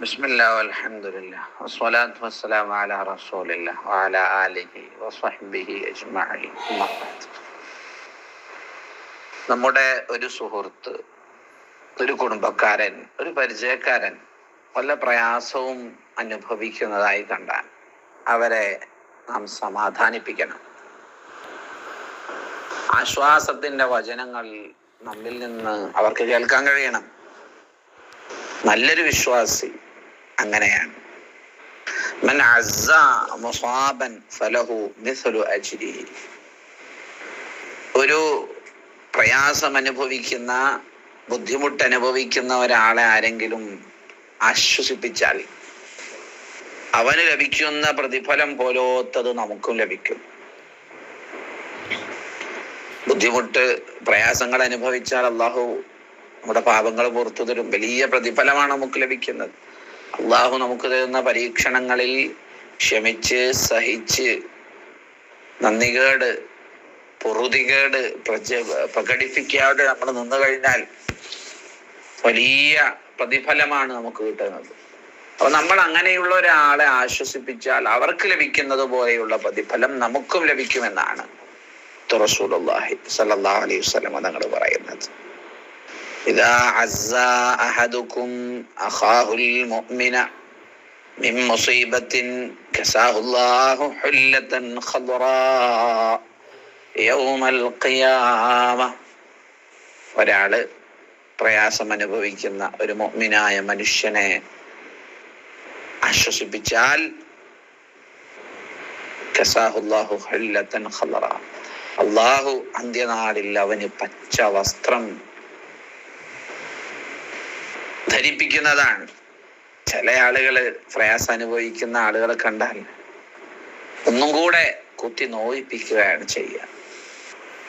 ബിസ്മില്ലാ വൽഹംദുലില്ലാ വസ്സലാത്തു വസ്സലാമു അലാ റസൂലില്ലാ വഅലാ ആലിഹി വസ്വഹ്ബിഹി അജ്മഈൻ. നമ്മുടെ ഒരു സുഹൃത്ത്, ഒരു കുടുംബക്കാരൻ, ഒരു പരിചയക്കാരൻ വല്ല പ്രയാസവും അനുഭവിക്കുന്നതായി കണ്ടാൽ അവരെ നാം സമാധാനിപ്പിക്കണം. ആശ്വാസത്തിന്റെ വചനങ്ങൾ നമ്മിൽ നിന്ന് അവർക്ക് കേൾക്കാൻ കഴിയണം. നല്ലൊരു വിശ്വാസി അങ്ങനെയാണ്. മൻ അസ്സ മുസാബൻ ഫലഹു മിസ്ലു അജ്രിഹി. ഒരു പ്രയാസം അനുഭവിക്കുന്ന, ബുദ്ധിമുട്ട് അനുഭവിക്കുന്ന ഒരാളെ ആരെങ്കിലും ആശ്വസിപ്പിച്ചാൽ അവന് ലഭിക്കുന്ന പ്രതിഫലം പോലോത്തത് നമുക്കും ലഭിക്കും. ബുദ്ധിമുട്ട്, പ്രയാസങ്ങൾ അനുഭവിച്ചാൽ അള്ളാഹു നമ്മുടെ പാപങ്ങൾ പുറത്തു തരും. വലിയ പ്രതിഫലമാണ് നമുക്ക് ലഭിക്കുന്നത്. അള്ളാഹു നമുക്ക് തരുന്ന പരീക്ഷണങ്ങളിൽ ക്ഷമിച്ച്, സഹിച്ച്, നന്ദികേട്, പൊറുതികേട് പ്രകടിപ്പിക്കാതെ നമ്മൾ നിന്നു കഴിഞ്ഞാൽ വലിയ പ്രതിഫലമാണ് നമുക്ക് കിട്ടുന്നത്. അപ്പൊ നമ്മൾ അങ്ങനെയുള്ള ഒരാളെ ആശ്വസിപ്പിച്ചാൽ അവർക്ക് ലഭിക്കുന്നത് പോലെയുള്ള പ്രതിഫലം നമുക്കും ലഭിക്കുമെന്നാണ് റസൂലുള്ളാഹി സ്വല്ലല്ലാഹു അലൈഹി വസല്ലം തങ്ങൾ പറയുന്നത്. ഇദാ അസ്സാ അഹദുകും അഖാഹുൽ മുഅ്മിന മിൻ മുസീബത്തിൻ കസാഹുല്ലാഹു ഹുല്ലതൻ ഖദ്റാ യൗമൽ ഖിയാമ. ഒരാള് പ്രയാസം അനുഭവിക്കുന്ന ഒരു മുഅ്മിനായ മനുഷ്യനെ ആശ്വസിപ്പിച്ചാൽ കസാഹുല്ലാഹു ഹുല്ലതൻ ഖദ്റാ, അള്ളാഹു അന്ത്യനാളിൽ അവന് പച്ച വസ്ത്രം ധരിപ്പിക്കുന്നതാണ്. ചില ആളുകള് പ്രയാസം അനുഭവിക്കുന്ന ആളുകളെ കണ്ടാൽ ഒന്നും കൂടെ കുത്തി നോയിപ്പിക്കുകയാണ് ചെയ്യുക.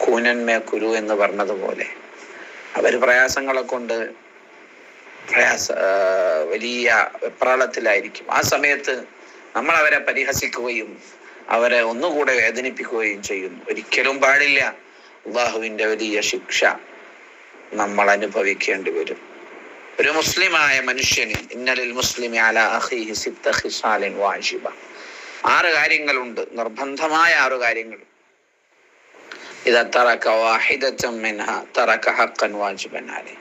കൂനന്മേ കുരു എന്ന് പറഞ്ഞതുപോലെ അവര് പ്രയാസങ്ങളെ കൊണ്ട് വലിയ വെപ്രാളത്തിലായിരിക്കും. ആ സമയത്ത് നമ്മൾ അവരെ പരിഹസിക്കുകയും അവരെ ഒന്നുകൂടെ വേദനിപ്പിക്കുകയും ചെയ്യുന്നു. ഒരിക്കലും പാടില്ല. അള്ളാഹുവിന്റെ വലിയ ശിക്ഷ നമ്മൾ അനുഭവിക്കേണ്ടി വരും. ഒരു മുസ്ലിമായ മനുഷ്യന് ഇന്നലിൽ മുസ്ലിമി അലാ അഖീഹി സിത്ത ഖിസാലിൻ വാജിബ, 6 കാര്യങ്ങളുണ്ട്, നിർബന്ധമായ 6 കാര്യങ്ങൾ. ഇദാ തറക വാഹിദതൻ മിൻഹാ തറക ഹഖ്ഖൻ വാജിബൻ അലൈഹി.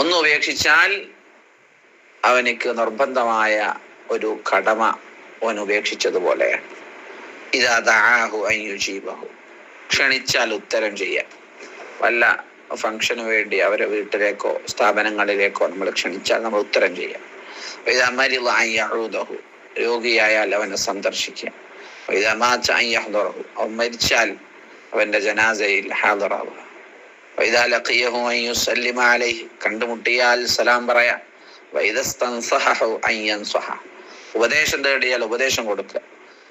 ഒന്ന് ഉപേക്ഷിച്ചാൽ അവനിക്ക് നിർബന്ധമായ ഒരു കടമ അവൻ ഉപേക്ഷിച്ചതുപോലെയാണ്. ഇദാ ദഅാഹു അൻ യുജീബഹു, ക്ഷണിച്ചാൽ ഉത്തരം ചെയ്യാൻ. വല്ല ഫംഗ്ഷന് വേണ്ടി അവരെ വീട്ടിലേക്കോ സ്ഥാപനങ്ങളിലേക്കോ നമ്മൾ ക്ഷണിച്ചാൽ നമ്മൾ ഉത്തരം ചെയ്യാം. ഇദാ മരിള അൻ യഊദഹു, രോഗിയായാൽ അവനെ സന്ദർശിക്കാം. ഇദാ മാത അൻ യഹ്ദറഹു, അവൻ മരിച്ചാൽ അവന്റെ ജനാസയിൽ ഹാദറാവുക. ഇദാ ലഖിയഹു അൻ യുസല്ലിമ അലൈഹി, കണ്ടുമുട്ടിയാൽ സലാം പറയാം. ഇദാ ഇസ്തൻസഹഹു അൻ യൻസഹ, ഉപദേശം തേടിയാൽ ഉപദേശം കൊടുക്കുക.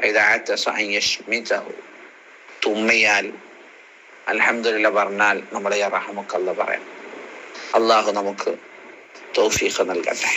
ഇദാ അതസ അൻ യശ്മിതഹു, തുമ്മിയാൽ അൽഹംദുലില്ലാ പറഞ്ഞാൽ നമ്മളെ യർഹമുക്കല്ലാഹ് പറയാം. അള്ളാഹു നമുക്ക് തൗഫീഖ് നൽകട്ടെ.